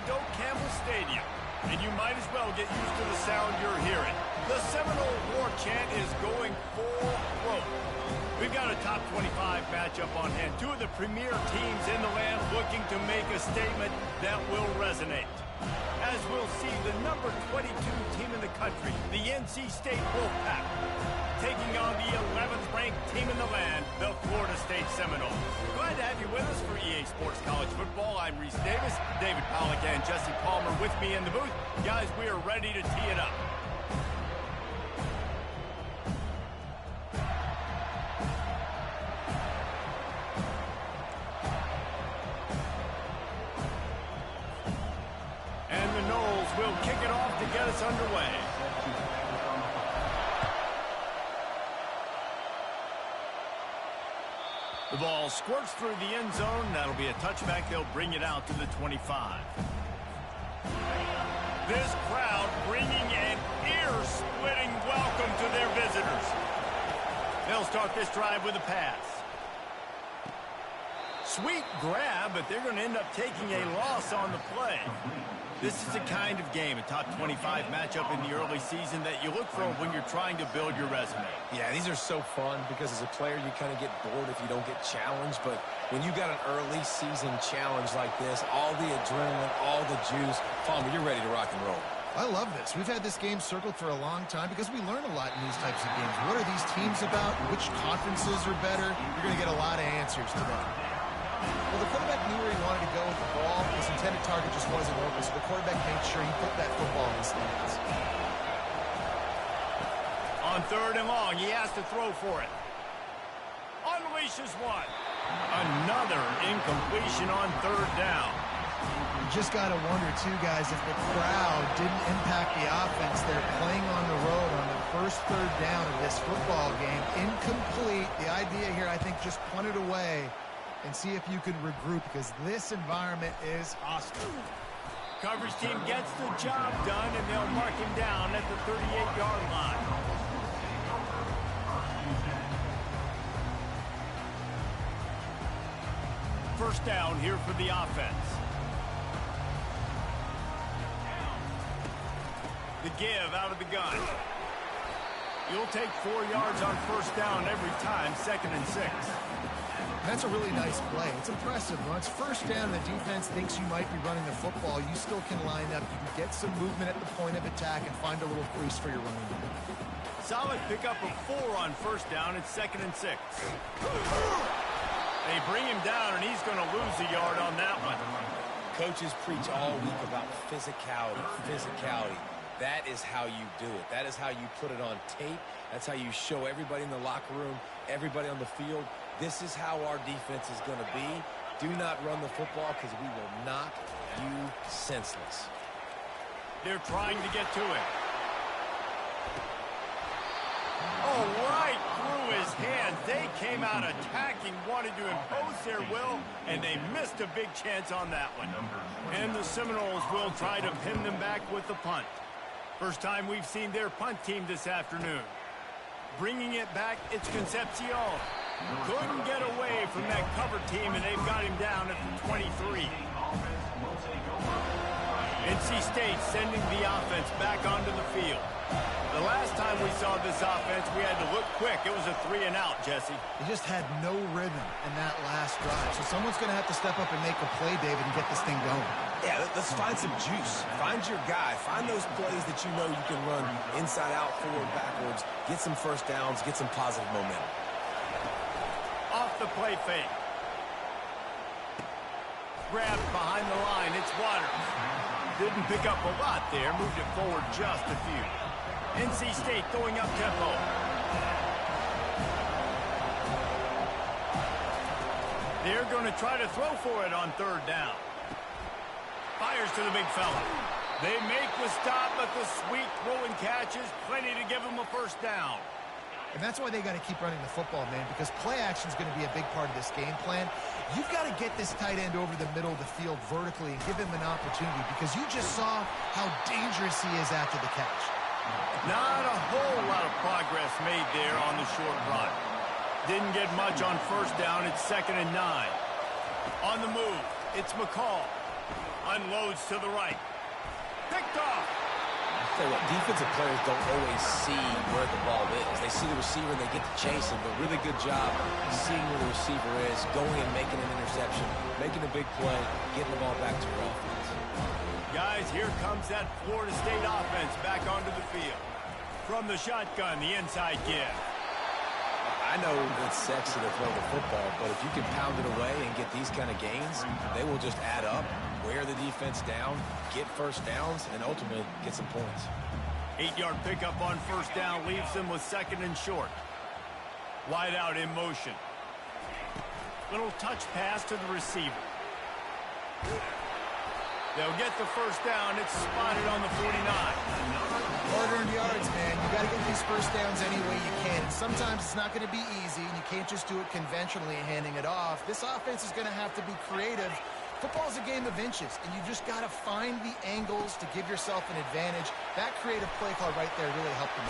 Campbell Stadium, and you might as well get used to the sound you're hearing. The Seminole War chant is going full throat. We've got a top 25 matchup on hand. Two of the premier teams in the land looking to make a statement that will resonate. As we'll see, the number 22 team in the country, the NC State Wolfpack, taking on the 11th ranked team in the land, the Florida State Seminoles. Glad to have you with us for EA Sports College Football. I'm Reese Davis, David Pollack and Jesse Palmer with me in the booth. Guys, we are ready to tee it up. And the Noles will kick it off to get us underway. The ball squirts through the end zone. That'll be a touchback. They'll bring it out to the 25. This crowd bringing an ear-splitting welcome to their visitors. They'll start this drive with a pass. Sweet grab, but they're going to end up taking a loss on the play. This is the kind of game, a top 25 matchup in the early season, that you look for when you're trying to build your resume. Yeah, these are so fun because as a player, you kind of get bored if you don't get challenged. But when you got an early season challenge like this, all the adrenaline, all the juice, Palmer, you're ready to rock and roll. I love this. We've had this game circled for a long time because we learn a lot in these types of games. What are these teams about? Which conferences are better? You're going to get a lot of answers today. Well, the quarterback knew where he wanted to go with the ball. His intended target just wasn't open, so the quarterback made sure he put that football in his hands. On 3rd and long, he has to throw for it. Unleashes one. Another incompletion on 3rd down. You just got to wonder, too, guys, if the crowd didn't impact the offense. They're playing on the road on the first 3rd down of this football game. Incomplete. The idea here, I think, just punt it away and see if you can regroup, because this environment is hostile. Coverage team gets the job done, and they'll mark him down at the 38-yard line. First down here for the offense. The give out of the gun. You'll take 4 yards on first down every time, 2nd and 6. That's a really nice play. It's impressive. When it's first down and the defense thinks you might be running the football, you still can line up. You can get some movement at the point of attack and find a little crease for your running back. Solid pickup of 4 on first down. It's 2nd and 6. They bring him down, and he's going to lose a yard on that one. Coaches preach all week about physicality, physicality. That is how you do it. That is how you put it on tape. That's how you show everybody in the locker room, everybody on the field. This is how our defense is going to be. Do not run the football because we will knock you senseless. They're trying to get to it. Oh, right through his hands. They came out attacking, wanted to impose their will, and they missed a big chance on that one. And the Seminoles will try to pin them back with the punt. First time we've seen their punt team this afternoon. Bringing it back, it's Concepcion. Couldn't get away from that cover team, and they've got him down at the 23. NC State sending the offense back onto the field. The last time we saw this offense, we had to look quick. It was a 3-and-out, Jesse. They just had no rhythm in that last drive. So someone's going to have to step up and make a play, David, and get this thing going. Yeah, let's find some juice. Find your guy. Find those plays that you know you can run inside out, forward, backwards. Get some first downs. Get some positive momentum. Off the play fake. Grabbed behind the line. It's Waters. Didn't pick up a lot there. Moved it forward just a few. NC State going up tempo. They're going to try to throw for it on 3rd down. Fires to the big fella. They make the stop, but the sweet throw and catch is plenty to give them a first down. And that's why they got to keep running the football, man, because play action is going to be a big part of this game plan. You've got to get this tight end over the middle of the field vertically and give him an opportunity, because you just saw how dangerous he is after the catch. Not a whole lot of progress made there on the short run. Didn't get much on first down. It's 2nd and 9. On the move, it's McCall. Unloads to the right. Picked off. Tell you what, defensive players don't always see where the ball is. They see the receiver and they get to chase him, but really good job seeing where the receiver is, going and making an interception, making a big play, getting the ball back to your offense. Guys, here comes that Florida State offense back onto the field. From the shotgun, the inside give. I know it's sexy to throw the football, but if you can pound it away and get these kind of gains, they will just add up, wear the defense down, get first downs, and ultimately get some points. 8-yard pickup on first down leaves them with second and short. Wide out in motion. Little touch pass to the receiver. They'll get the first down. It's spotted on the 49. Hard-earned yards, man. You got to get these first downs any way you can. And sometimes it's not going to be easy, and you can't just do it conventionally handing it off. This offense is going to have to be creative. Football's a game of inches, and you just got to find the angles to give yourself an advantage. That creative play call right there really helped them.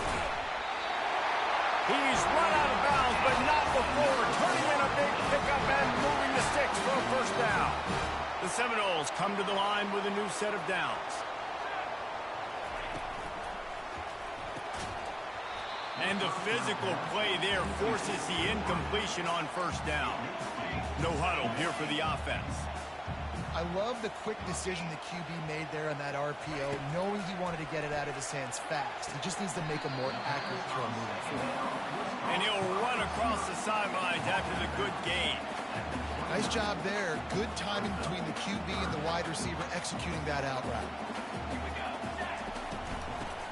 He's run out of bounds, but not before turning in a big pickup and moving the sticks for a first down. The Seminoles come to the line with a new set of downs. And the physical play there forces the incompletion on first down. No huddle here for the offense. I love the quick decision the QB made there on that RPO, knowing he wanted to get it out of his hands fast. He just needs to make a more accurate throw moving forward. And he'll run across the sidelines after the good gain. Nice job there. Good timing between the QB and the wide receiver executing that out route.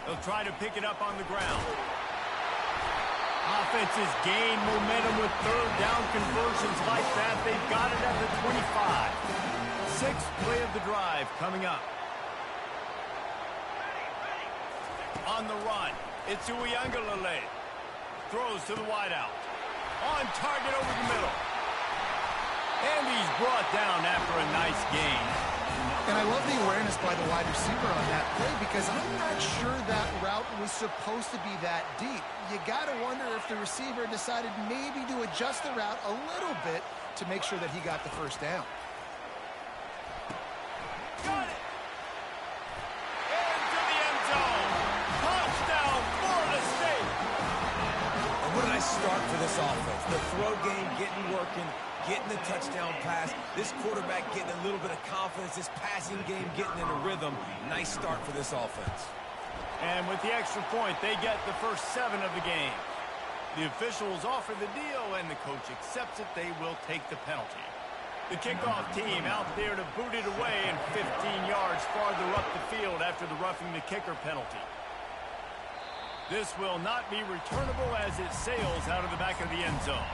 They'll try to pick it up on the ground. Offenses gain momentum with third down conversions like that. They've got it at the 25. Sixth play of the drive coming up. On the run, it's Uiagalelei. Throws to the wideout. On target over the middle. And he's brought down after a nice gain. And I love the awareness by the wide receiver on that play because I'm not sure that route was supposed to be that deep. You got to wonder if the receiver decided maybe to adjust the route a little bit to make sure that he got the first down. Got it! Into the end zone. Touchdown, Florida State! And what a nice start for this offense. The throw game getting working, getting the touchdown pass. This quarterback getting a little bit of confidence. This passing game getting in a rhythm. Nice start for this offense. And with the extra point, they get the first 7 of the game. The officials offer the deal, and the coach accepts it. They will take the penalty. The kickoff team out there to boot it away and 15 yards farther up the field after the roughing the kicker penalty. This will not be returnable as it sails out of the back of the end zone.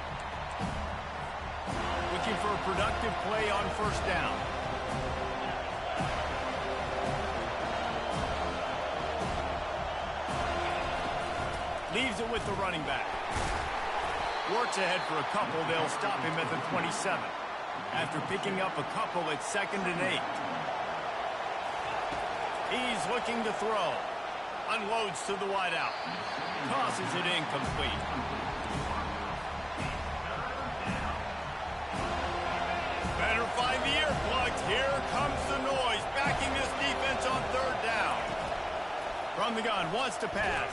Looking for a productive play on first down. Leaves it with the running back. Works ahead for a couple. They'll stop him at the 27. After picking up a couple, it's 2nd and 8. He's looking to throw. Unloads to the wideout. Tosses it incomplete. Better find the earplugs. Here comes the noise. Backing this defense on third down. From the gun, wants to pass.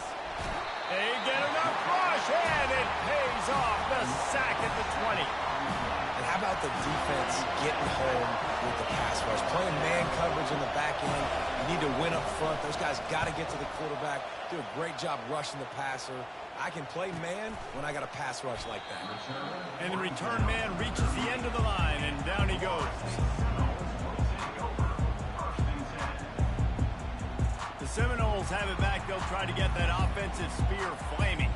They get enough rush, and it pays off. The sack at the 20. And how about the defense getting home with the pass rush? Playing man coverage in the back end. You need to win up front. Those guys got to get to the quarterback. Do a great job rushing the passer. I can play man when I got a pass rush like that. And the return man reaches the end of the line, and down he goes. The Seminoles have it back. They'll try to get that offensive spear flaming.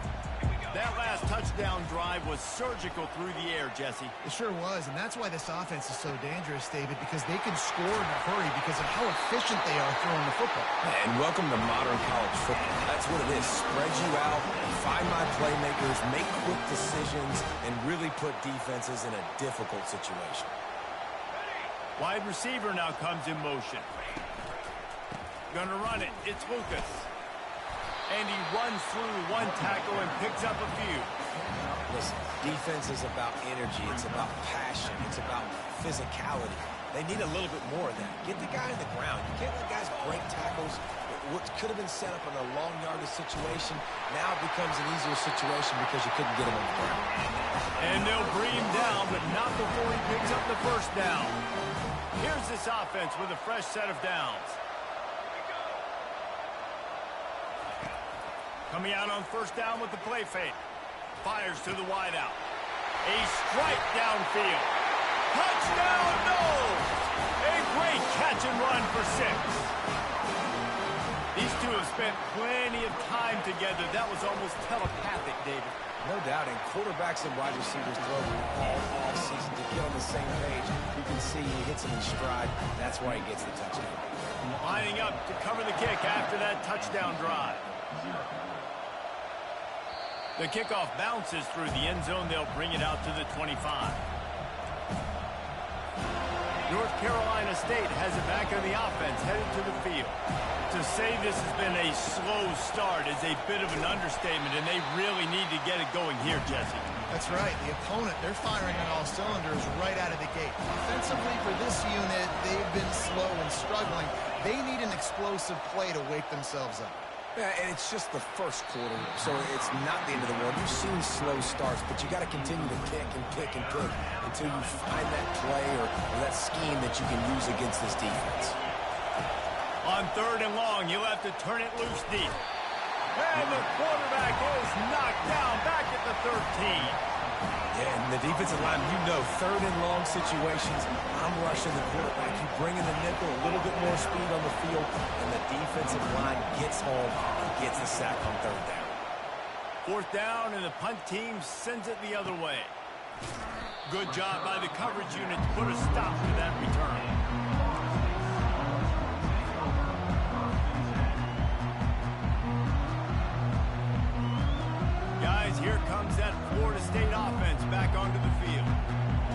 That last touchdown drive was surgical through the air, Jesse. It sure was, and that's why this offense is so dangerous, David, because they can score in a hurry because of how efficient they are throwing the football. And welcome to modern college football. That's what it is. Spread you out, find my playmakers, make quick decisions, and really put defenses in a difficult situation. Wide receiver now comes in motion. Gonna run it. It's Lucas. And he runs through one tackle and picks up a few. Listen, defense is about energy. It's about passion. It's about physicality. They need a little bit more of that. Get the guy on the ground. You can't let guys break tackles. What could have been set up in a long yardage situation now becomes an easier situation because you couldn't get him on the ground. And they'll bring him down, but not before he picks up the first down. Here's this offense with a fresh set of downs. Coming out on first down with the play fake. Fires to the wideout. A strike downfield. Touchdown, no! A great catch and run for 6. These two have spent plenty of time together. That was almost telepathic, David. No doubt, and quarterbacks and wide receivers throw all offseason to get on the same page. You can see he hits him in stride. That's why he gets the touchdown. Lining up to cover the kick after that touchdown drive. The kickoff bounces through the end zone. They'll bring it out to the 25. North Carolina State has it back on the offense, headed to the field. To say this has been a slow start is a bit of an understatement, and they really need to get it going here, Jesse. That's right. The opponent, they're firing on all cylinders right out of the gate. Offensively for this unit, they've been slow and struggling. They need an explosive play to wake themselves up. Yeah, and it's just the first quarter, so it's not the end of the world. You've seen slow starts, but you got to continue to kick and kick and kick until you find that play or that scheme that you can use against this defense. On third and long, you'll have to turn it loose deep. And the quarterback is knocked down back at the 13. Yeah, and the defensive line, you know, third and long situations, I'm rushing the quarterback. You bring in the nickel, a little bit more speed on the field, and the defensive line gets home and gets a sack on third down. Fourth down, and the punt team sends it the other way. Good job by the coverage unit to put a stop to that return. Guys, here comes that Florida State offense back onto the field.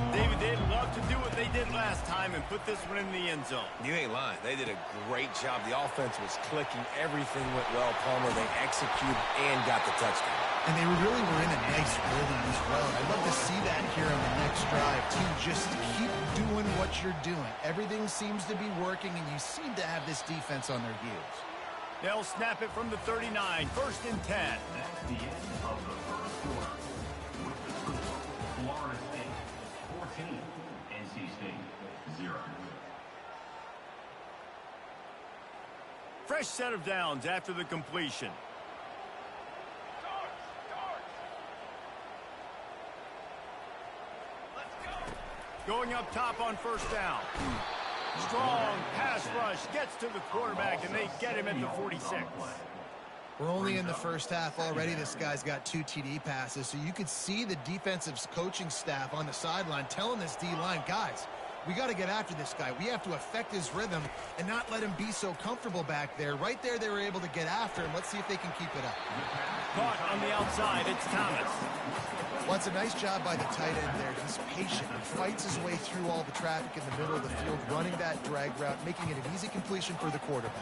David, they'd love to do what they did last time and put this one in the end zone. You ain't lying. They did a great job. The offense was clicking. Everything went well. Palmer, they executed and got the touchdown. And they really were in a nice rhythm as well. I'd love to see that here on the next drive, too. Just keep doing what you're doing. Everything seems to be working, and you seem to have this defense on their heels. They'll snap it from the 39, first and 10. That's the end of the first quarter. With the score, Florida State 14, NC State 0. Fresh set of downs after the completion. Going up top on first down. Strong pass rush gets to the quarterback, and they get him at the 46. We're only in the first half already. This guy's got 2 TD passes, so you could see the defensive coaching staff on the sideline telling this D-line, guys, we got to get after this guy. We have to affect his rhythm and not let him be so comfortable back there. Right there, they were able to get after him. Let's see if they can keep it up. Caught on the outside, it's Thomas. Well, it's a nice job by the tight end there. He's patient. He fights his way through all the traffic in the middle of the field, running that drag route, making it an easy completion for the quarterback.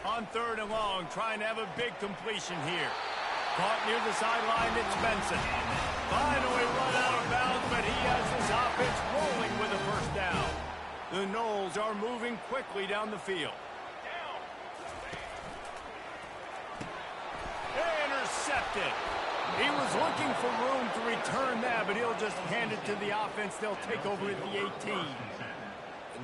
On third and long, trying to have a big completion here. Caught near the sideline, it's Benson. Finally run out of bounds, but he has his offense rolling with a first down. The Noles are moving quickly down the field. Intercepted. He was looking for room to return that, but he'll just hand it to the offense. They'll take over at the 18.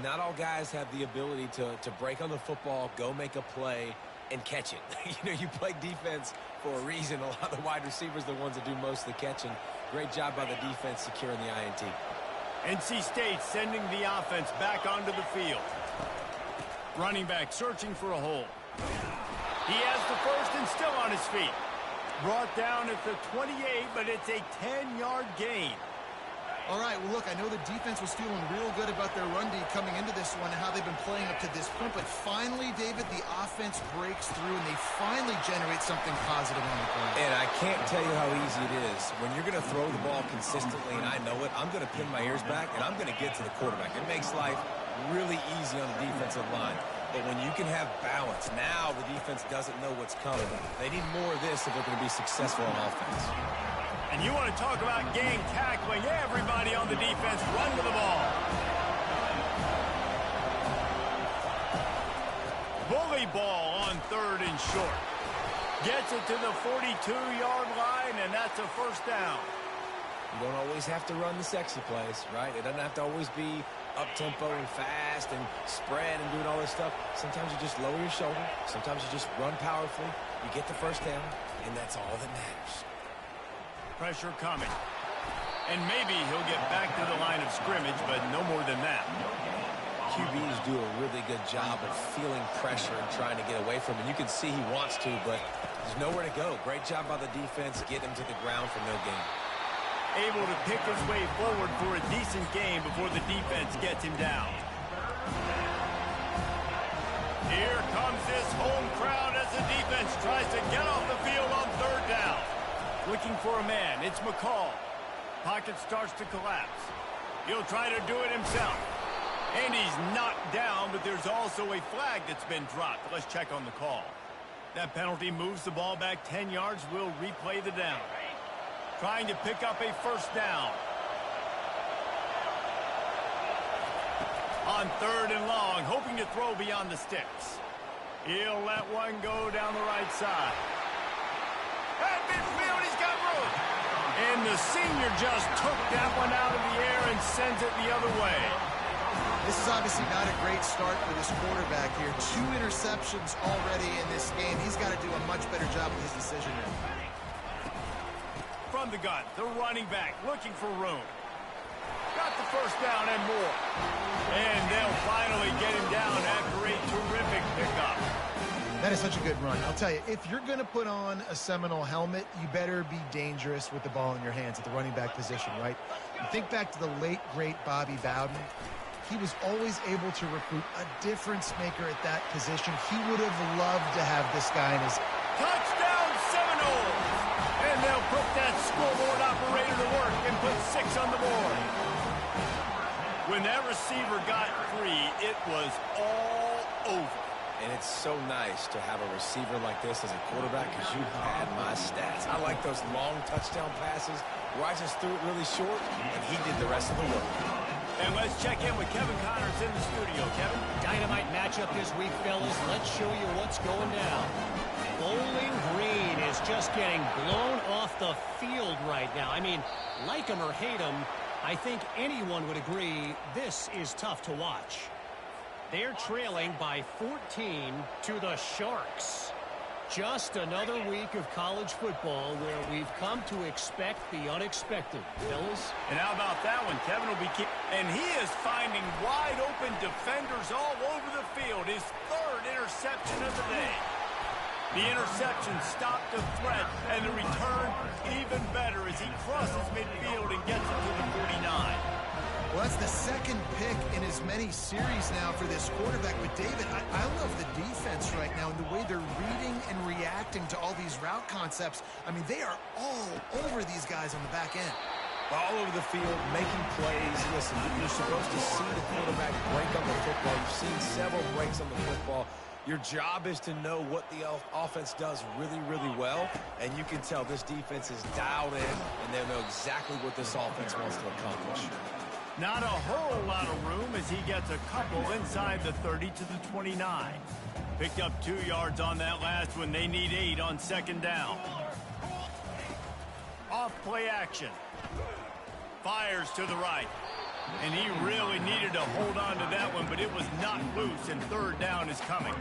Not all guys have the ability to break on the football, go make a play, and catch it. You know, you play defense for a reason. A lot of the wide receivers are the ones that do most of the catching. Great job by the defense securing the INT. NC State sending the offense back onto the field. Running back searching for a hole. He has the first and still on his feet. Brought down at the 28, but it's a 10-yard gain. All right, well, look, I know the defense was feeling real good about their run D coming into this one and how they've been playing up to this point, but finally, David, the offense breaks through and they finally generate something positive on the ground. And I can't tell you how easy it is. When you're going to throw the ball consistently, and I know it, I'm going to pin my ears back, and I'm going to get to the quarterback. It makes life really easy on the defensive line. But when you can have balance, now the defense doesn't know what's coming. They need more of this if they're going to be successful on offense. And you want to talk about gang tackling. Everybody on the defense run to the ball. Bully ball on 3rd and short. Gets it to the 42-yard line, and that's a first down. You don't always have to run the sexy plays, right? It doesn't have to always be up-tempo and fast and spread and doing all this stuff. Sometimes you just lower your shoulder. Sometimes you just run powerfully. You get the first down, and that's all that matters. Pressure coming. And maybe he'll get back to the line of scrimmage, but no more than that. QBs do a really good job of feeling pressure and trying to get away from it. You can see he wants to, but there's nowhere to go. Great job by the defense. Get him to the ground for no gain. Able to pick his way forward for a decent game before the defense gets him down. Here comes this home crowd as the defense tries to get off the field on 3rd down. Looking for a man. It's McCall. Pocket starts to collapse. He'll try to do it himself. And he's knocked down, but there's also a flag that's been dropped. Let's check on the call. That penalty moves the ball back 10 yards. We'll replay the down. Trying to pick up a first down. On 3rd and long, hoping to throw beyond the sticks. He'll let one go down the right side. At midfield, he's got room. And the senior just took that one out of the air and sends it the other way. This is obviously not a great start for this quarterback here. 2 interceptions already in this game. He's got to do a much better job with his decision here. From the gun, the running back looking for room. Got the first down and more. And they'll finally get him down after a terrific pickup. That is such a good run. I'll tell you, if you're going to put on a Seminole helmet, you better be dangerous with the ball in your hands at the running back position, right? You think back to the late, great Bobby Bowden. He was always able to recruit a difference maker at that position. He would have loved to have this guy in his... Touchdown Seminoles! And they'll put that scoreboard operator to work and put 6 on the board. When that receiver got free, it was all over. And it's so nice to have a receiver like this as a quarterback because you had my stats. I like those long touchdown passes where I just threw it really short and he did the rest of the work. And let's check in with Kevin Connors in the studio. Kevin? Dynamite matchup this week, fellas. Let's show you what's going down. Bowling Green is just getting blown off the field right now. I mean, like him or hate him, I think anyone would agree this is tough to watch. They're trailing by 14 to the Sharks. Just another week of college football where we've come to expect the unexpected. Fellas? And how about that one? Kevin will be and he is finding wide open defenders all over the field. His 3rd interception of the day. The interception stopped the threat, and the return even better as he crosses midfield and gets it to the 49. Well, that's the 2nd pick in as many series now for this quarterback. But, David, I love the defense right now and the way they're reading and reacting to all these route concepts. I mean, they are all over these guys on the back end. All over the field, making plays. Listen, you're supposed to see the quarterback break on the football. You've seen several breaks on the football. Your job is to know what the offense does really, really well, and you can tell this defense is dialed in, and they know exactly what this offense wants to accomplish. Not a whole lot of room as he gets a couple inside the 30 to the 29. Picked up 2 yards on that last one. They need 8 on 2nd down. Off play action. Fires to the right. And he really needed to hold on to that one, but it was not loose, and 3rd down is coming.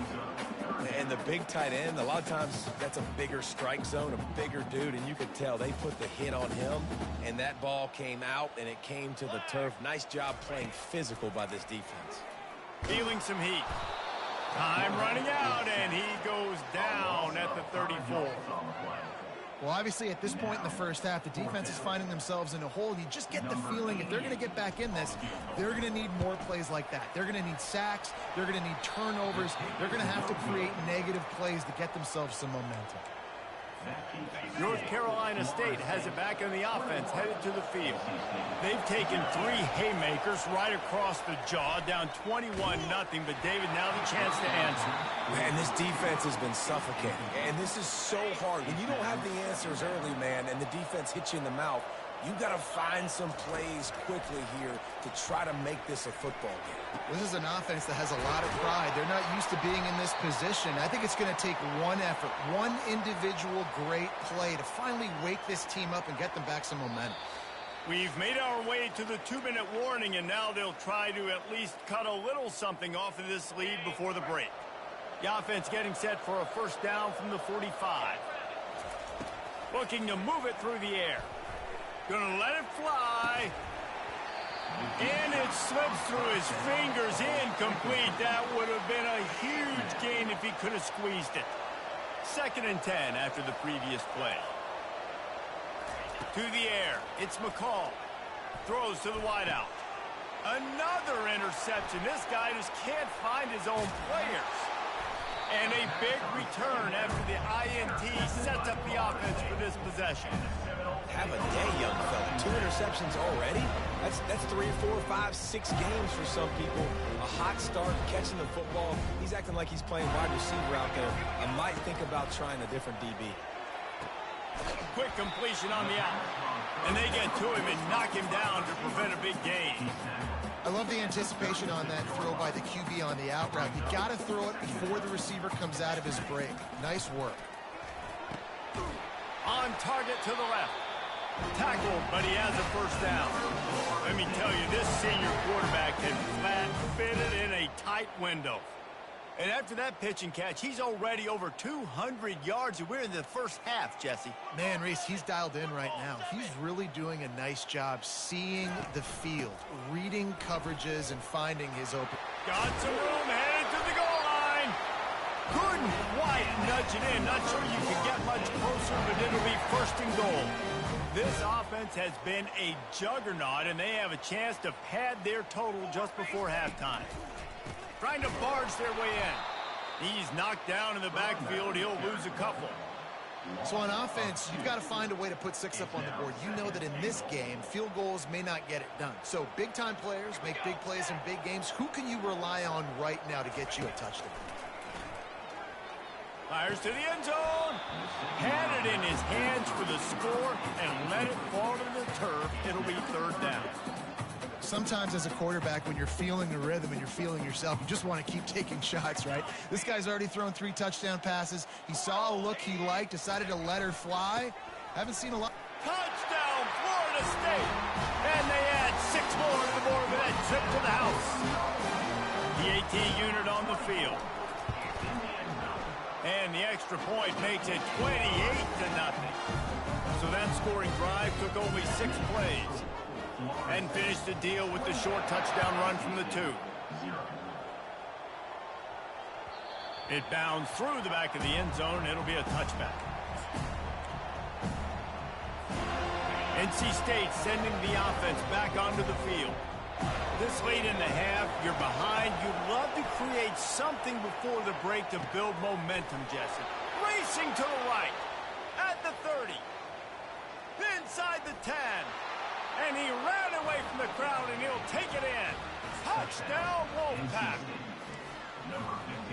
And the big tight end, a lot of times that's a bigger strike zone, a bigger dude, and you could tell they put the hit on him, and that ball came out, and it came to the turf. Nice job playing physical by this defense. Feeling some heat. Time running out, and he goes down at the 34. Well, obviously, at this point in the first half, the defense is finding themselves in a hole. You just get the feeling if they're going to get back in this, they're going to need more plays like that. They're going to need sacks. They're going to need turnovers. They're going to have to create negative plays to get themselves some momentum. North Carolina State has it back on the offense, headed to the field. They've taken 3 haymakers right across the jaw, down 21-0. But, David, now the chance to answer. Man, this defense has been suffocating. And this is so hard. When you don't have the answers early, man, and the defense hits you in the mouth, you've got to find some plays quickly here to try to make this a football game. This is an offense that has a lot of pride. They're not used to being in this position. I think it's going to take one effort, one individual great play to finally wake this team up and get them back some momentum. We've made our way to the 2-minute warning, and now they'll try to at least cut a little something off of this lead before the break. The offense getting set for a first down from the 45. Looking to move it through the air. Gonna let it fly. And it slips through his fingers, incomplete. That would have been a huge gain if he could have squeezed it. 2nd and 10 after the previous play. To the air, it's McCall. Throws to the wideout. Another interception. This guy just can't find his own players. And a big return after the INT sets up the offense for this possession. Have a day, young fella. 2 interceptions already? That's 3, 4, 5, 6 games for some people. A hot start, catching the football. He's acting like he's playing wide receiver out there. I might think about trying a different DB. Quick completion on the out. And they get to him and knock him down to prevent a big gain. I love the anticipation on that throw by the QB on the out route. You got to throw it before the receiver comes out of his break. Nice work. On target to the left. Tackled, but he has a first down. Let me tell you, this senior quarterback can flat fit it in a tight window. And after that pitch and catch, he's already over 200 yards, and we're in the first half, Jesse. Man, Reese, he's dialed in right now. He's really doing a nice job seeing the field, reading coverages, and finding his open. Got some room, headed to the goal line. Couldn't quite nudge it in. Not sure you can get much closer, but it'll be 1st and goal. This offense has been a juggernaut, and they have a chance to pad their total just before halftime. Trying to barge their way in. He's knocked down in the backfield. He'll lose a couple. So on offense, you've got to find a way to put 6 up on the board. You know that in this game, field goals may not get it done. So big-time players make big plays in big games. Who can you rely on right now to get you a touchdown? Fires to the end zone. Had it in his hands for the score and let it fall to the turf. It'll be 3rd down. Sometimes as a quarterback, when you're feeling the rhythm and you're feeling yourself, you just want to keep taking shots, right? This guy's already thrown 3 touchdown passes. He saw a look he liked, decided to let her fly. Haven't seen a lot. Touchdown, Florida State. And they add 6 more to the board with that trip to the house. The AT unit on the field. And the extra point makes it 28-0. So that scoring drive took only 6 plays. And finished the deal with the short touchdown run from the 2. It bounds through the back of the end zone, and it'll be a touchback. NC State sending the offense back onto the field. This late in the half, you're behind. You'd love to create something before the break to build momentum, Jesse. Racing to the right. At the 30. Inside the 10. And he ran away from the crowd, and he'll take it in. Touchdown, Wolfpack.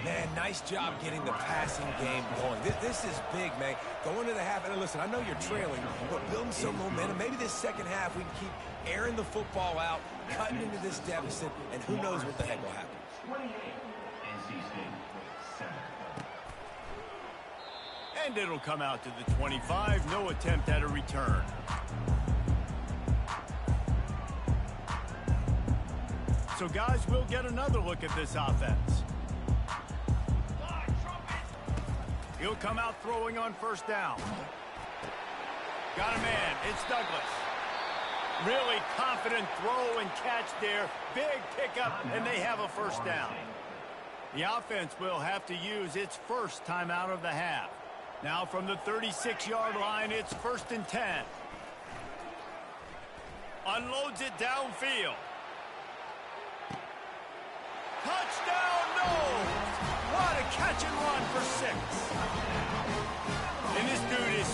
Man, nice job getting the passing game going. This is big, man. Going to the half, and listen, I know you're trailing, but building some momentum. Maybe this second half we can keep airing the football out, cutting into this deficit, and who knows what the heck will happen. 28, NC State 7. And it'll come out to the 25. No attempt at a return. So, guys, we'll get another look at this offense. He'll come out throwing on 1st down. Got a man. It's Douglas. Really confident throw and catch there. Big pickup, and they have a 1st down. The offense will have to use its first timeout of the half. Now from the 36-yard line, it's 1st and 10. Unloads it downfield. Touchdown, no! What a catch and run for 6. And this dude is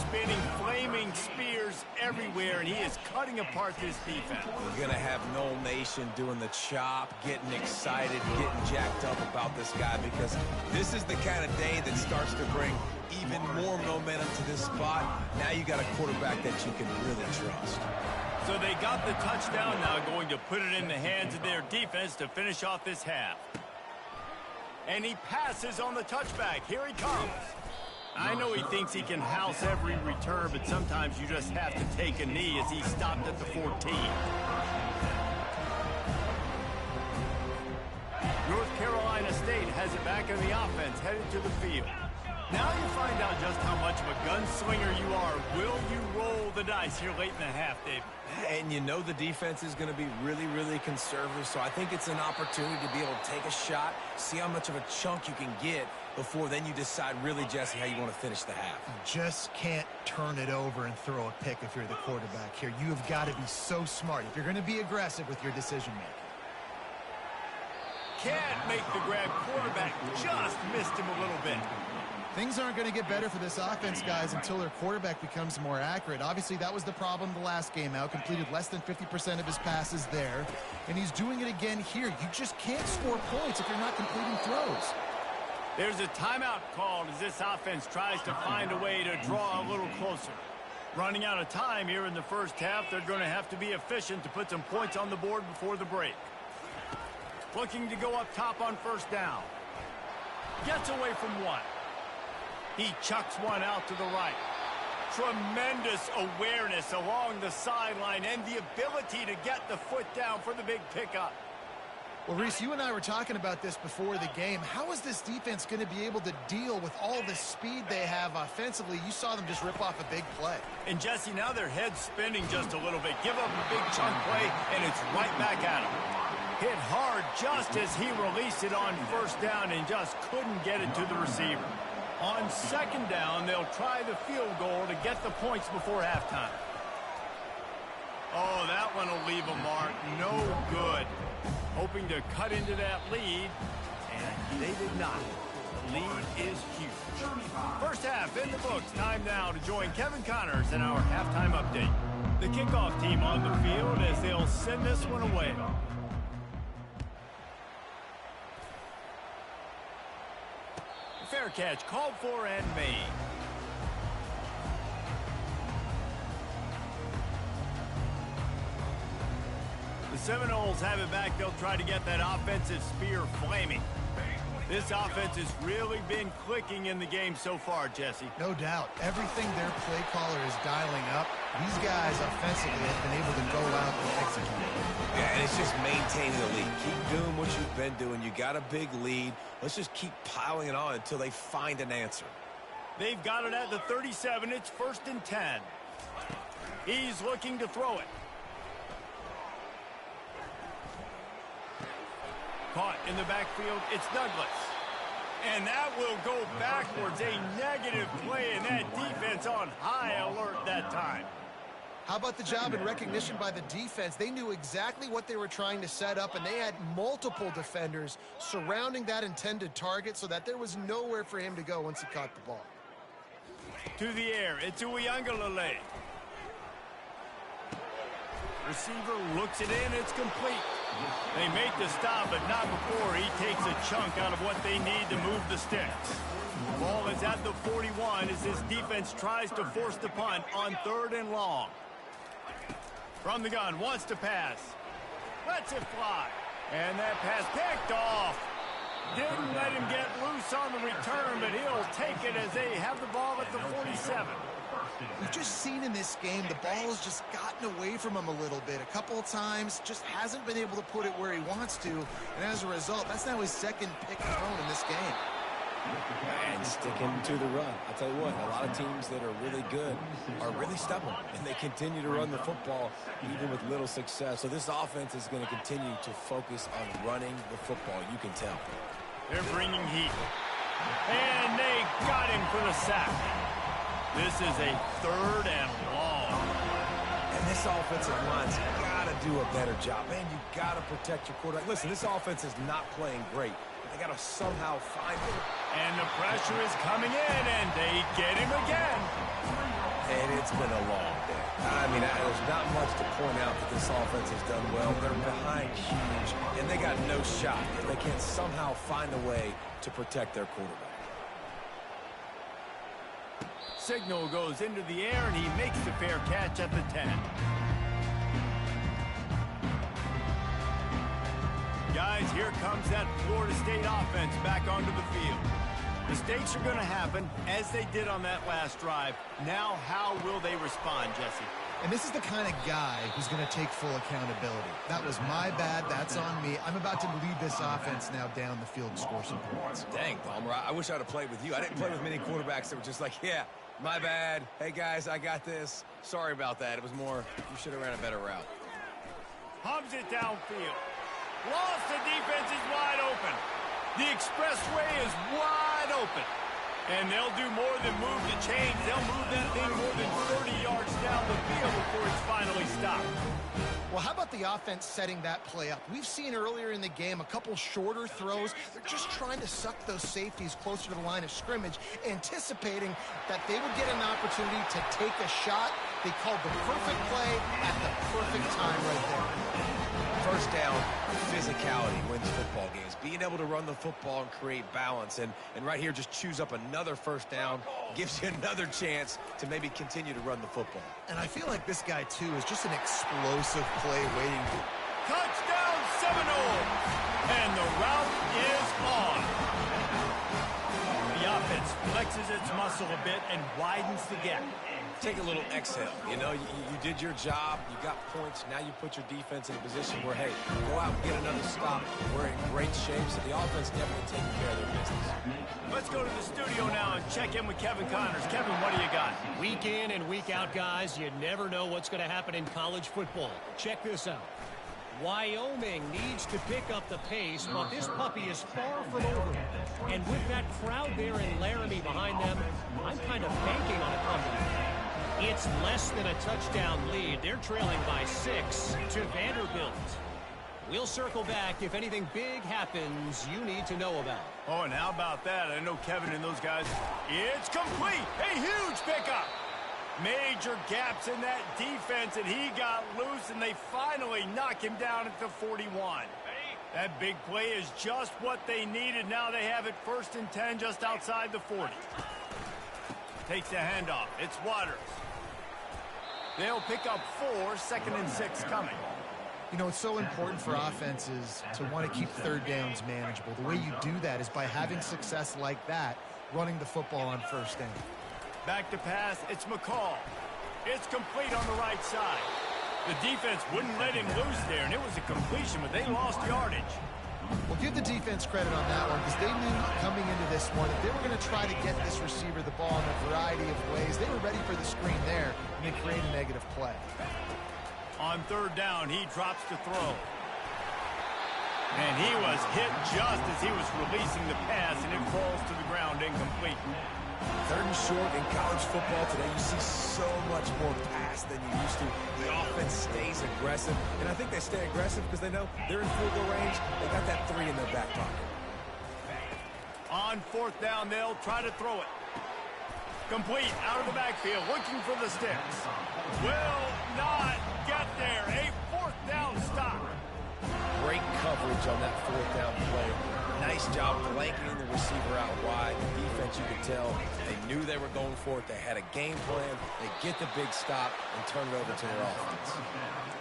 everywhere, and he is cutting apart this defense. We're going to have Noel Nation doing the chop, getting excited, getting jacked up about this guy, because this is the kind of day that starts to bring even more momentum to this spot. Now you got a quarterback that you can really trust. So they got the touchdown, now going to put it in the hands of their defense to finish off this half. And he passes on the touchback. Here he comes. I know he thinks he can house every return, but sometimes you just have to take a knee as he stopped at the 14. North Carolina State has it back in the offense, headed to the field. Now you find out just how much of a gunslinger you are. Will you roll the dice here late in the half, David? And you know the defense is going to be really, really conservative, so I think it's an opportunity to be able to take a shot, see how much of a chunk you can get before then you decide really, Jesse, how you want to finish the half. You just can't turn it over and throw a pick if you're the quarterback here. You have got to be so smart if you're going to be aggressive with your decision-making. Can't make the grab. Quarterback just missed him a little bit. Things aren't going to get better for this offense, guys, until their quarterback becomes more accurate. Obviously, that was the problem the last game out. Completed less than 50% of his passes there, and he's doing it again here. You just can't score points if you're not completing throws. There's a timeout called as this offense tries to find a way to draw a little closer. Running out of time here in the first half, they're going to have to be efficient to put some points on the board before the break. Looking to go up top on first down. Gets away from one. He chucks one out to the right. Tremendous awareness along the sideline and the ability to get the foot down for the big pickup. Well, Reese, you and I were talking about this before the game. How is this defense going to be able to deal with all the speed they have offensively? You saw them just rip off a big play. And, Jesse, now their head's spinning just a little bit. Give up a big chunk play, and it's right back at him. Hit hard just as he released it on first down and just couldn't get it to the receiver. On second down, they'll try the field goal to get the points before halftime. Oh, that one will leave a mark. No good. Hoping to cut into that lead, and they did not. The lead is huge. First half in the books. Time now to join Kevin Connors in our halftime update. The kickoff team on the field as they'll send this one away. Fair catch called for and made. The Seminoles have it back. They'll try to get that offensive spear flaming. This offense has really been clicking in the game so far, Jesse. No doubt. Everything their play caller is dialing up, these guys offensively have been able to go out and execute. Yeah, and it's just maintaining the lead. Keep doing what you've been doing. You got a big lead. Let's just keep piling it on until they find an answer. They've got it at the 37. It's 1st and 10. He's looking to throw it. Caught in the backfield, it's Douglas. And that will go backwards. A negative play, and that defense on high alert that time. How about the job and recognition by the defense? They knew exactly what they were trying to set up, and they had multiple defenders surrounding that intended target so that there was nowhere for him to go once he caught the ball. To the air, it's Uiagalelei. Receiver looks it in, it's complete. They make the stop, but not before he takes a chunk out of what they need to move the sticks. Ball is at the 41 as this defense tries to force the punt on 3rd and long. From the gun, wants to pass. Lets it fly. And that pass picked off. Didn't let him get loose on the return, but he'll take it as they have the ball at the 47. We've just seen in this game the ball has just gotten away from him a little bit. A couple of times, just hasn't been able to put it where he wants to. And as a result, that's now his 2nd pick thrown in this game. And sticking to the run. I'll tell you what, a lot of teams that are really good are really stubborn, and they continue to run the football even with little success. So this offense is going to continue to focus on running the football, you can tell. They're bringing heat. And they got him for the sack. This is a 3rd and long. And this offensive line's got to do a better job. Man, you got to protect your quarterback. Listen, this offense is not playing great. They got to somehow find it. And the pressure is coming in, and they get him again. And it's been a long day. I mean, there's not much to point out that this offense has done well. They're behind huge, and they got no shot if they can't somehow find a way to protect their quarterback. Signal goes into the air, and he makes the fair catch at the 10. Guys, here comes that Florida State offense back onto the field. Mistakes are going to happen, as they did on that last drive. Now, how will they respond, Jesse? And this is the kind of guy who's going to take full accountability. That was my bad. That's on me. I'm about to lead this offense now down the field and score some points. Dang, Palmer, I wish I would have played with you. I didn't play with many quarterbacks that were just like, yeah, my bad. Hey, guys, I got this. Sorry about that. It was more, you should have ran a better route. Hums it downfield. Lost, the defense is wide open. The expressway is wide open. And they'll do more than move the chains. They'll move that thing more than 30 yards down the field before it's finally stopped. Well, how about the offense setting that play up? We've seen earlier in the game a couple shorter throws. They're just trying to suck those safeties closer to the line of scrimmage, anticipating that they would get an opportunity to take a shot. They called the perfect play at the perfect time right there. First down, physicality wins football games. Being able to run the football and create balance. And right here, just choose up another first down. Gives you another chance to maybe continue to run the football. And I feel like this guy, too, is just an explosive play waiting to... Touchdown, Seminoles! And the route is on. The offense flexes its muscle a bit and widens the gap. Take a little exhale. You know, you did your job. You got points. Now you put your defense in a position where, hey, go out and get another stop. We're in great shape, so the offense definitely taking care of their business. Let's go to the studio now and check in with Kevin Connors. Kevin, what do you got? Week in and week out, guys, you never know what's going to happen in college football. Check this out. Wyoming needs to pick up the pace, but this puppy is far from over. And with that crowd there in Laramie behind them, I'm kind of banking on a comeback. It's less than a touchdown lead. They're trailing by 6 to Vanderbilt. We'll circle back if anything big happens you need to know about. Oh, and how about that? I know Kevin and those guys. It's complete. A huge pickup. Major gaps in that defense, and he got loose, and they finally knock him down at the 41. That big play is just what they needed. Now they have it 1st and 10 just outside the 40. Takes the handoff. It's Waters. They'll pick up 4, 2nd and 6 coming. You know, it's so important for offenses to want to keep third downs manageable. The way you do that is by having success like that, running the football on 1st down. Back to pass, it's McCall. It's complete on the right side. The defense wouldn't let him loose there, and it was a completion, but they lost yardage. Well, give the defense credit on that one, because they knew coming into this one that they were going to try to get this receiver the ball in a variety of ways. They were ready for the screen there, and they create a negative play. On 3rd down, he drops to throw. And he was hit just as he was releasing the pass, and it falls to the ground incomplete. 3rd and short in college football today, you see so much more pass than you used to. The offense stays aggressive, and I think they stay aggressive because they know they're in field goal range. They got that 3 in their back pocket. On 4th down, they'll try to throw it. Complete out of the backfield, looking for the sticks. Will not get there. A 4th down stop. Great coverage on that 4th down play. Nice job blanketing the receiver out wide. The defense, you could tell, they knew they were going for it. They had a game plan. They get the big stop and turn it over to their offense.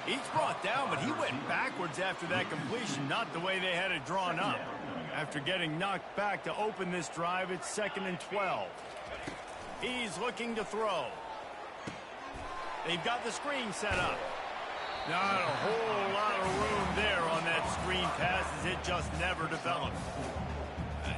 He's brought down, but he went backwards after that completion, not the way they had it drawn up. After getting knocked back to open this drive, it's 2nd and 12. He's looking to throw. They've got the screen set up. Not a whole lot of room there on that screen pass, as it just never developed.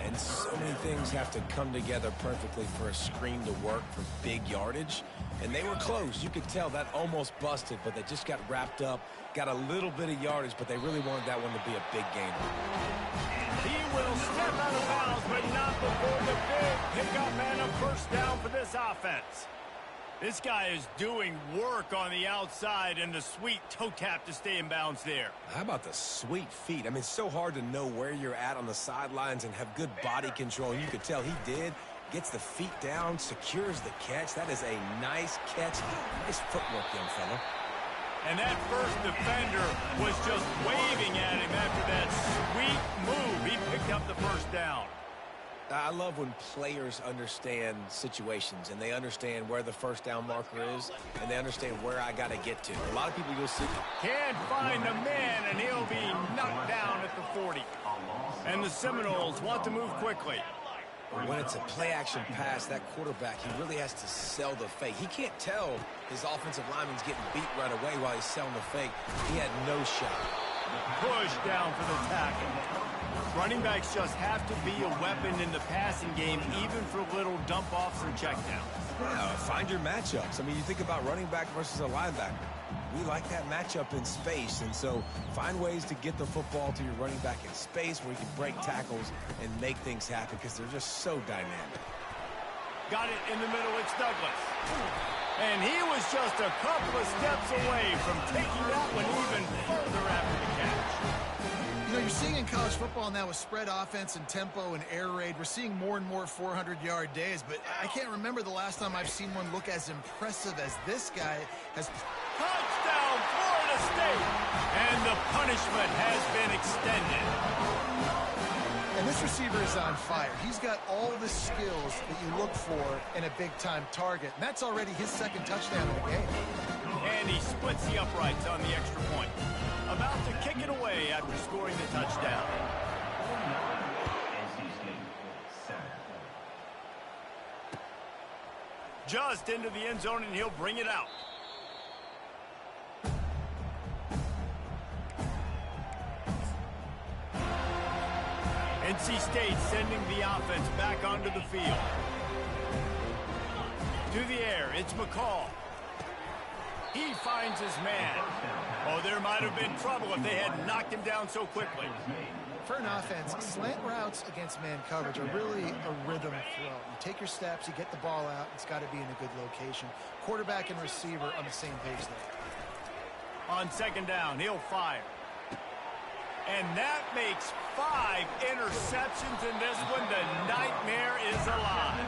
And so many things have to come together perfectly for a screen to work for big yardage. And they were close. You could tell that almost busted, but they just got wrapped up, got a little bit of yardage, but they really wanted that one to be a big game. He will step out of bounds, but not before the big pickup and a 1st down for this offense. This guy is doing work on the outside, and the sweet toe tap to stay in bounds there. How about the sweet feet? I mean, it's so hard to know where you're at on the sidelines and have good body control. You could tell he did. Gets the feet down, secures the catch. That is a nice catch. Nice footwork, young fella. And that first defender was just waving at him after that sweet move. He picked up the first down. I love when players understand situations and they understand where the first down marker is and they understand where I got to get to. A lot of people you'll see can't find the man, and he'll be knocked down at the 40. And the Seminoles want to move quickly. When it's a play-action pass, that quarterback, he really has to sell the fake. He can't tell his offensive lineman's getting beat right away while he's selling the fake. He had no shot. Push down for the tackle. Running backs just have to be a weapon in the passing game, even for little dump-offs or checkdowns. Yeah, find your matchups. I mean, you think about running back versus a linebacker. We like that matchup in space, and so find ways to get the football to your running back in space where you can break tackles and make things happen because they're just so dynamic. Got it in the middle, it's Douglas. And he was just a couple of steps away from taking that one even further after the catch. You know, you're seeing in college football now with spread offense and tempo and air raid, we're seeing more and more 400-yard days, but I can't remember the last time I've seen one look as impressive as this guy has. Touchdown, Florida State! And the punishment has been extended. And this receiver is on fire. He's got all the skills that you look for in a big-time target, and that's already his second touchdown in the game. And he splits the uprights on the extra point. About to kick it away after scoring the touchdown. Just into the end zone, and he'll bring it out. NC State sending the offense back onto the field. To the air, it's McCall. He finds his man. Oh, there might have been trouble if they had knocked him down so quickly. For an offense, slant routes against man coverage are really a rhythm throw. You take your steps, you get the ball out, it's got to be in a good location. Quarterback and receiver on the same page there. On second down, he'll fire. And that makes 5 interceptions in this one. The nightmare is alive.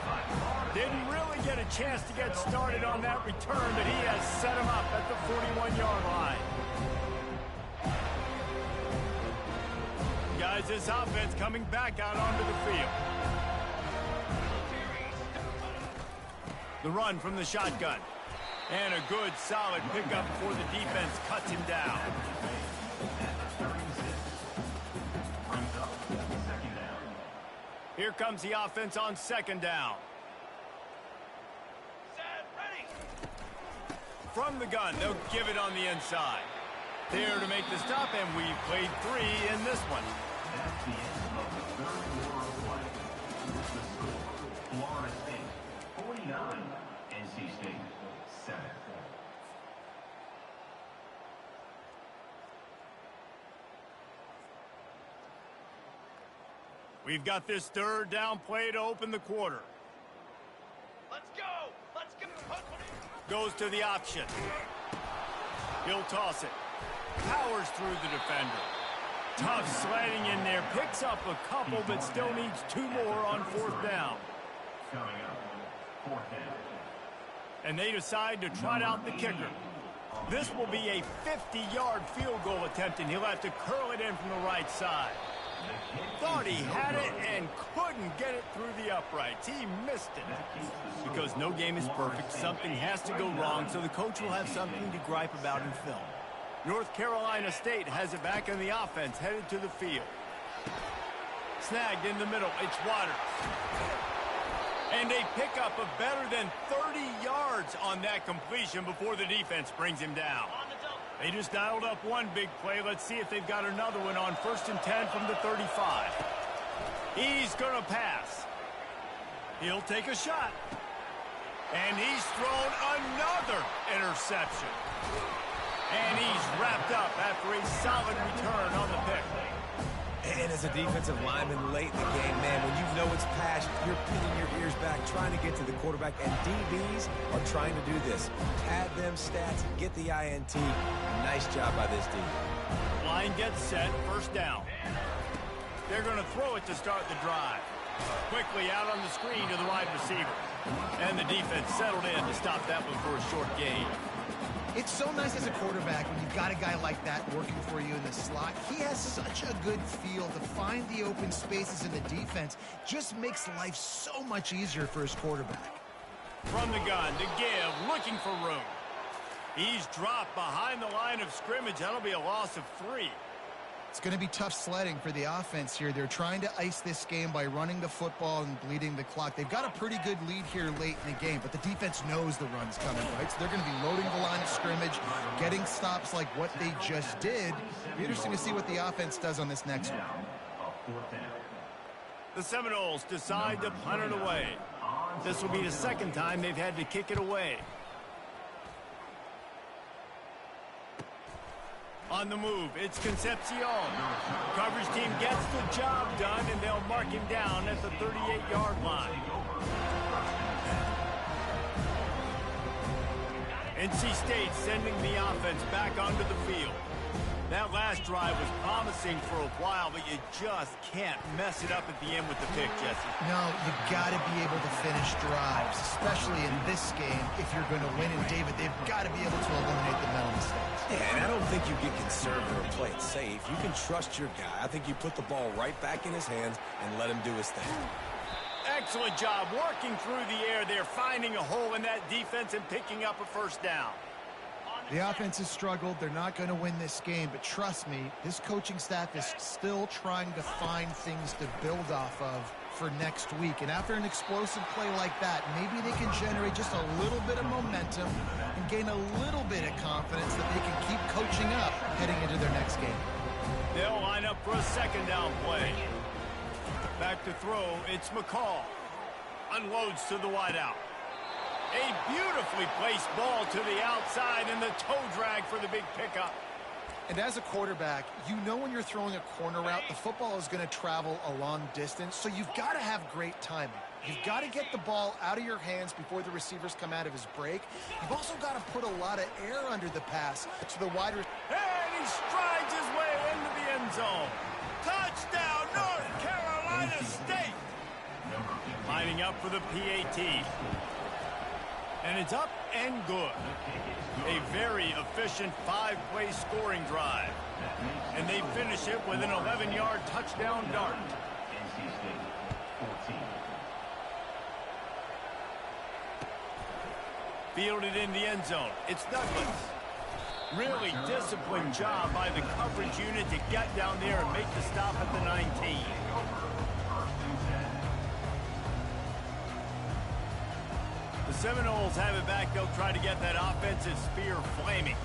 Didn't really get a chance to get started on that return, but he has set him up at the 41-yard line. Guys, this offense coming back out onto the field. The run from the shotgun. And a good, solid pickup before the defense cuts him down. Here comes the offense on second down. Set, ready. From the gun, they'll give it on the inside. There to make the stop, and we've played 3 in this one. That's the end of the third quarter of play. The score, Florida State 49, NC State 7. We've got this third down play to open the quarter. Let's go! Let's go! Goes to the option. He'll toss it. Powers through the defender. Tough sliding in there. Picks up a couple, but still needs 2 more on fourth down. Coming up, fourth down. And they decide to trot out the kicker. This will be a 50-yard field goal attempt, and he'll have to curl it in from the right side. Thought he had it and couldn't get it through the uprights. He missed it. Because no game is perfect, something has to go wrong, so the coach will have something to gripe about in film. North Carolina State has it back in the offense, headed to the field. Snagged in the middle, it's Waters. And a pickup of better than 30 yards on that completion before the defense brings him down. They just dialed up one big play. Let's see if they've got another one on 1st and 10 from the 35. He's going to pass. He'll take a shot. And he's thrown another interception. And he's wrapped up after a solid return on the pick. And as a defensive lineman late in the game, man, when you know it's pass, you're pinning your ears back, trying to get to the quarterback, and DBs are trying to do this. Pad them stats, get the INT. Nice job by this D. Line gets set, first down. They're going to throw it to start the drive. Quickly out on the screen to the wide receiver. And the defense settled in to stop that one for a short gain. It's so nice as a quarterback when you've got a guy like that working for you in the slot. He has such a good feel to find the open spaces in the defense. Just makes life so much easier for his quarterback. From the gun to give, looking for room. He's dropped behind the line of scrimmage. That'll be a loss of 3. It's going to be tough sledding for the offense here. They're trying to ice this game by running the football and bleeding the clock. They've got a pretty good lead here late in the game, but the defense knows the run's coming, right? So they're going to be loading the line of scrimmage, getting stops like what they just did. It'll be interesting to see what the offense does on this next one. The Seminoles decide to punt it away. This will be the second time they've had to kick it away. On the move, it's Concepcion. Coverage team gets the job done, and they'll mark him down at the 38-yard line. NC State sending the offense back onto the field. That last drive was promising for a while, but you just can't mess it up at the end with the pick, Jesse. No, you got to be able to finish drives, especially in this game. If you're going to win, and David, they've got to be able to eliminate the mental mistakes. Yeah, and I don't think you get conservative or play it safe. You can trust your guy. I think you put the ball right back in his hands and let him do his thing. Excellent job working through the air there, finding a hole in that defense and picking up a first down. The offense has struggled. They're not going to win this game, but trust me, this coaching staff is still trying to find things to build off of for next week. And after an explosive play like that, maybe they can generate just a little bit of momentum and gain a little bit of confidence that they can keep coaching up heading into their next game. They'll line up for a second down play. Back to throw, it's McCall. Unloads to the wideout. A beautifully placed ball to the outside, and the toe drag for the big pickup. And as a quarterback, you know when you're throwing a corner route, the football is going to travel a long distance, so you've got to have great timing. You've got to get the ball out of your hands before the receivers come out of his break. You've also got to put a lot of air under the pass to the wide receiver. And he strides his way into the end zone. Touchdown, North Carolina State. Lining up for the PAT. And it's up and good. A very efficient 5-play scoring drive. And they finish it with an 11-yard touchdown dart. Fielded in the end zone. It's Douglas. Really disciplined job by the coverage unit to get down there and make the stop at the 19. The Seminoles have it back. They'll try to get that offensive spear flaming.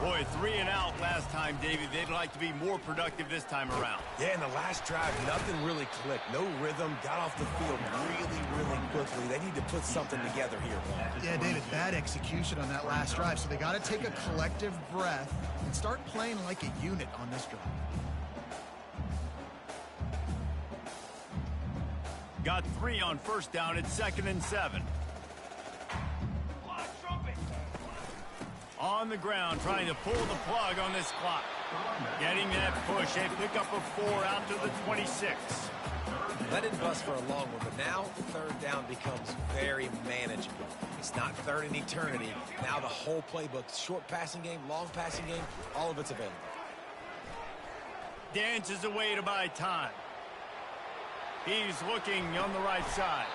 Boy, 3 and out last time, David. They'd like to be more productive this time around. Yeah, in the last drive, nothing really clicked. No rhythm. Got off the field really quickly. They need to put something together here. Yeah, David, bad execution on that last drive. So they got to take a collective breath and start playing like a unit on this drive. Got 3 on first down. It's 2nd and 7. On the ground, trying to pull the plug on this clock. Getting that push, a pickup of 4 out to the 26. Let it bust for a long one, but now 3rd down becomes very manageable. It's not 3rd in eternity. Now the whole playbook, short passing game, long passing game, all of it's available. Dances away to buy time. He's looking on the right side.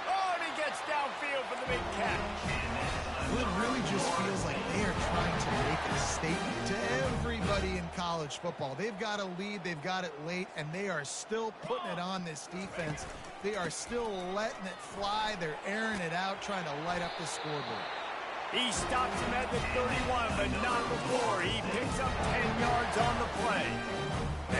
Oh, and he gets downfield for the big catch. Well, it really just feels like they are trying to make a statement to everybody in college football. They've got a lead, they've got it late, and they are still putting it on this defense. They are still letting it fly. They're airing it out, trying to light up the scoreboard. He stops him at the 31, but not before. He picks up 10 yards on the play.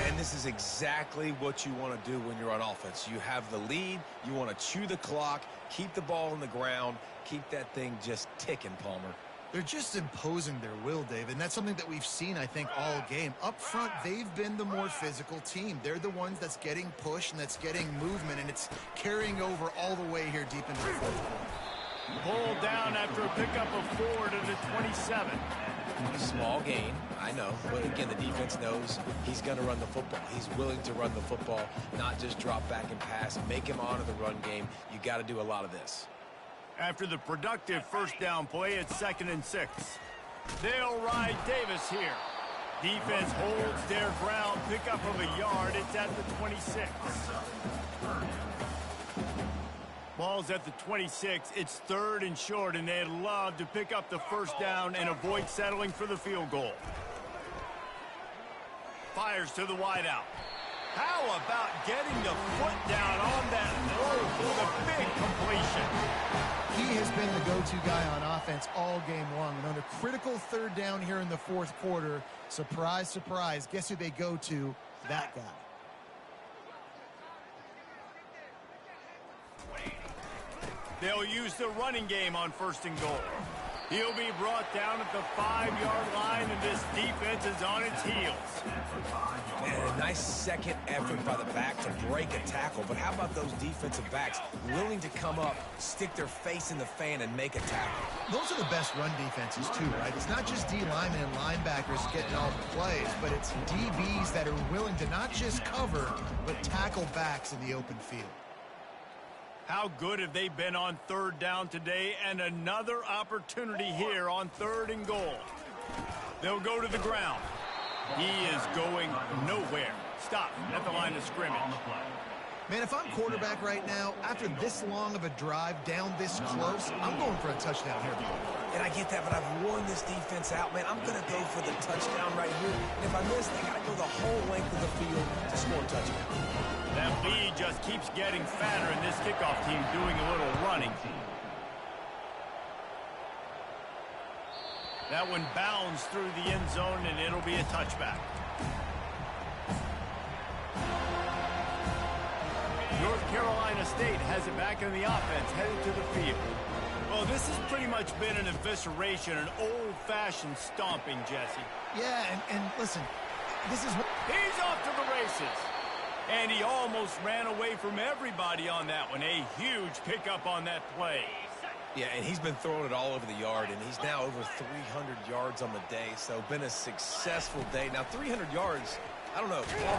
And this is exactly what you want to do when you're on offense. You have the lead. You want to chew the clock, keep the ball on the ground, keep that thing just ticking, Palmer. They're just imposing their will, David, and that's something that we've seen, I think, all game. Up front, they've been the more physical team. They're the ones that's getting pushed and that's getting movement, and it's carrying over all the way here deep into the 4th quarter. Pulled down after a pickup of 4 to the 27. Small gain, I know, but again, the defense knows he's going to run the football. He's willing to run the football, not just drop back and pass, make him honor the run game. You got to do a lot of this. After the productive first down play, it's 2nd and 6. They'll ride Davis here. Defense holds their ground, pickup of a yard. It's at the 26. Ball's at the 26. It's 3rd and short, and they'd love to pick up the first down and avoid settling for the field goal. Fires to the wideout. How about getting the foot down on that throw for the big completion? He has been the go-to guy on offense all game long. And on a critical 3rd down here in the 4th quarter, surprise, surprise, guess who they go to? That guy. They'll use the running game on 1st and goal. He'll be brought down at the 5-yard line, and this defense is on its heels. Man, a nice second effort by the back to break a tackle, but how about those defensive backs willing to come up, stick their face in the fan, and make a tackle? Those are the best run defenses, too, right? It's not just D linemen and linebackers getting all the plays, but it's DBs that are willing to not just cover, but tackle backs in the open field. How good have they been on 3rd down today, and another opportunity here on 3rd and goal. They'll go to the ground. He is going nowhere. Stop at the line of scrimmage. Man, if I'm quarterback right now, after this long of a drive down this close, I'm going for a touchdown here. And I get that, but I've worn this defense out, man. I'm going to go for the touchdown right here. And if I miss, they got to go the whole length of the field to score a touchdown. That lead just keeps getting fatter, and this kickoff team doing a little running. That one bounds through the end zone, and it'll be a touchback. North Carolina State has it back in the offense, headed to the field. Well, this has pretty much been an evisceration, an old-fashioned stomping, Jesse. Yeah, and listen, this is... He's off to the races. And he almost ran away from everybody on that one. A huge pickup on that play. Yeah, and he's been throwing it all over the yard, and he's now over 300 yards on the day, so been a successful day. Now, 300 yards, I don't know, 300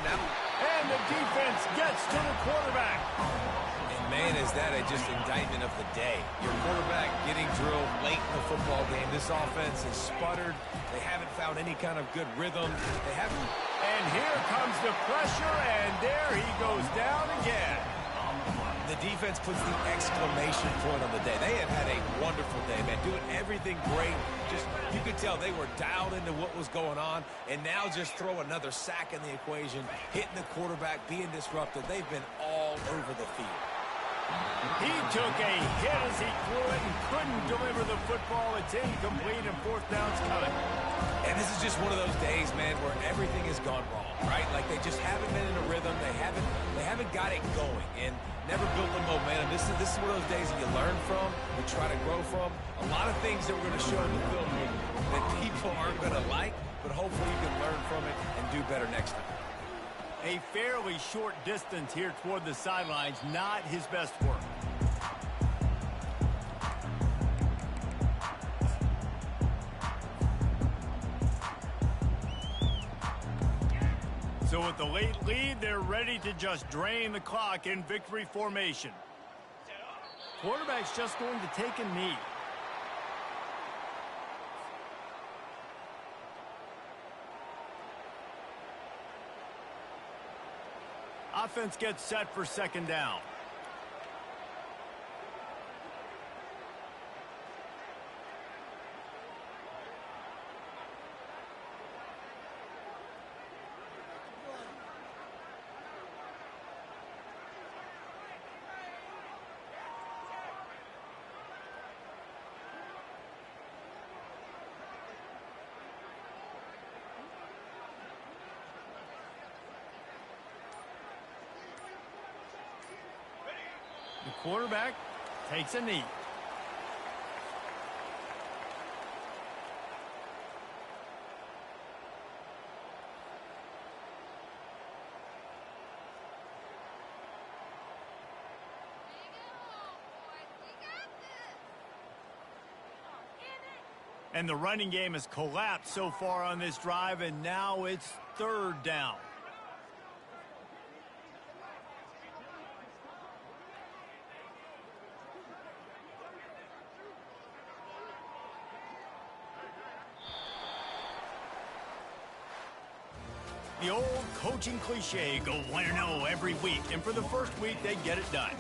now. And the defense gets to the quarterback. And, man, is that just indictment of the day. Your quarterback getting drilled late in the football game. This offense has sputtered. They haven't found any kind of good rhythm. They haven't... And here comes the pressure, and there he goes down again. The defense puts the exclamation point on the day. They have had a wonderful day, man, doing everything great. Just, you could tell they were dialed into what was going on, and now just throw another sack in the equation, hitting the quarterback, being disruptive. They've been all over the field. He took a hit as he threw it and couldn't deliver the football. It's incomplete, and 4th down's coming. And this is just one of those days, man, where everything has gone wrong, right? Like they just haven't been in a rhythm. They haven't got it going and never built the momentum. This is one of those days that you learn from, you try to grow from. A lot of things that we're going to show in the film that people aren't going to like, but hopefully you can learn from it and do better next time. A fairly short distance here toward the sidelines, not his best work. So with the late lead, they're ready to just drain the clock in victory formation. Quarterback's just going to take a knee. Offense gets set for 2nd down. The quarterback takes a knee. And the running game has collapsed so far on this drive, and now it's 3rd down. The old coaching cliche, go 1-0 every week. And for the first week, they get it done.